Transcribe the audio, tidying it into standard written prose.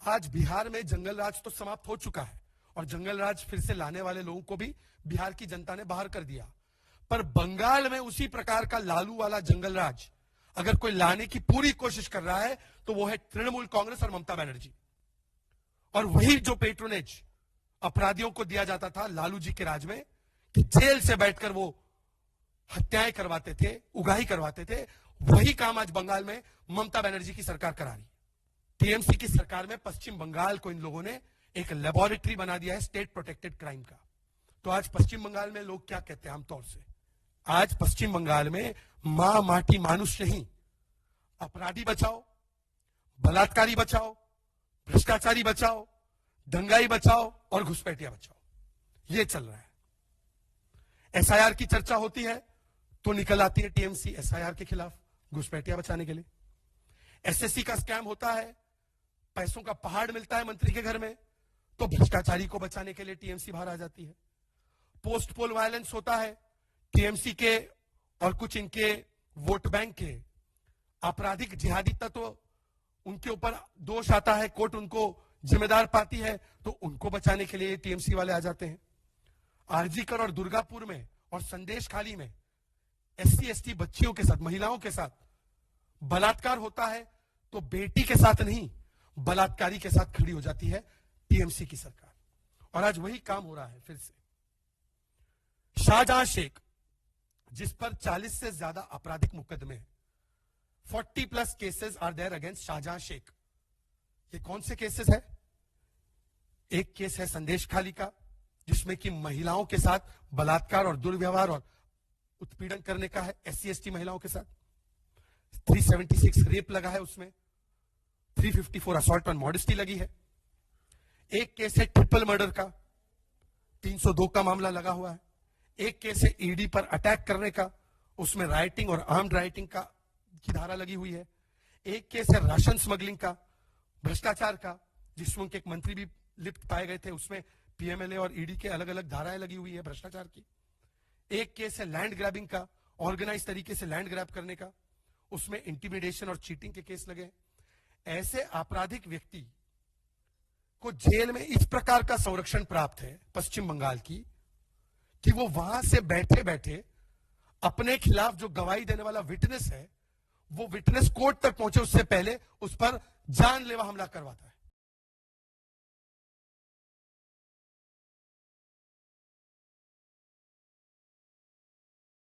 आज बिहार में जंगल राज तो समाप्त हो चुका है और जंगल राज फिर से लाने वाले लोगों को भी बिहार की जनता ने बाहर कर दिया। पर बंगाल में उसी प्रकार का लालू वाला जंगल राज अगर कोई लाने की पूरी कोशिश कर रहा है तो वो है तृणमूल कांग्रेस और ममता बनर्जी। और वही जो पेट्रोनेज अपराधियों को दिया जाता था लालू जी के राज में कि जेल से बैठकर वो हत्याएं करवाते थे, उगाही करवाते थे, वही काम आज बंगाल में ममता बनर्जी की सरकार करा रही है। टीएमसी की सरकार में पश्चिम बंगाल को इन लोगों ने एक लेबोरेटरी बना दिया है स्टेट प्रोटेक्टेड क्राइम का। तो आज पश्चिम बंगाल में लोग क्या कहते हैं आमतौर से, आज पश्चिम बंगाल में मां माटी मानुष नहीं, अपराधी बचाओ, बलात्कारी बचाओ, भ्रष्टाचारी बचाओ, दंगाई बचाओ और घुसपैठिया बचाओ, ये चल रहा है। एसआईआर की चर्चा होती है तो निकल आती है टीएमसी एसआईआर के खिलाफ घुसपैठिया बचाने के लिए। एसएससी का स्कैम होता है, पैसों का पहाड़ मिलता है मंत्री के घर में, तो भ्रष्टाचारी को बचाने के लिए टीएमसी बाहर आ जाती है। पोस्ट पोल वायलेंस होता है, टीएमसी के और कुछ इनके वोट बैंक के आपराधिक जिहादी तत्व, उनके ऊपर दोष आता है, कोर्ट उनको जिम्मेदार पाती है, तो उनको बचाने के लिए टीएमसी वाले आ जाते हैं। आरजीकर और दुर्गापुर में और संदेश खाली में एससी एसटी बच्चियों के साथ, महिलाओं के साथ बलात्कार होता है तो बेटी के साथ नहीं, बलात्कारी के साथ खड़ी हो जाती है टीएमसी की सरकार। और आज वही काम हो रहा है फिर से। शाहजहां शेख, जिस पर 40 से ज्यादा आपराधिक मुकदमे हैं, 40+ cases are there against Shahjahan Sheikh. ये कौन से केसेस है? एक केस है संदेश खाली का, जिसमें कि महिलाओं के साथ बलात्कार और दुर्व्यवहार और उत्पीड़न करने का है, एससी एसटी महिलाओं के साथ। 376 रेप लगा है उसमें, 354 असॉल्ट ऑन मॉडेस्टी लगी है। एक केस है ट्रिपल मर्डर का, 302 का मामला लगा हुआ है। एक केस है ईडी पर अटैक करने का, उसमें राइटिंग और आर्म्ड राइटिंग का की धारा लगी हुई है। एक केस है राशन स्मगलिंग का, भ्रष्टाचार का, जिसमें एक मंत्री भी लिप्त पाए गए थे, उसमें पीएमएलए और ईडी के अलग अलग धाराएं लगी हुई है भ्रष्टाचार की। एक केस है लैंड ग्रैबिंग का, ऑर्गेनाइज तरीके से लैंड ग्रैब करने का, उसमें इंटिमिडेशन और चीटिंग के केस लगे। ऐसे आपराधिक व्यक्ति को जेल में इस प्रकार का संरक्षण प्राप्त है पश्चिम बंगाल की कि वो वहां से बैठे बैठे अपने खिलाफ जो गवाही देने वाला विटनेस है, वो विटनेस कोर्ट तक पहुंचे उससे पहले उस पर जानलेवा हमला करवाता है।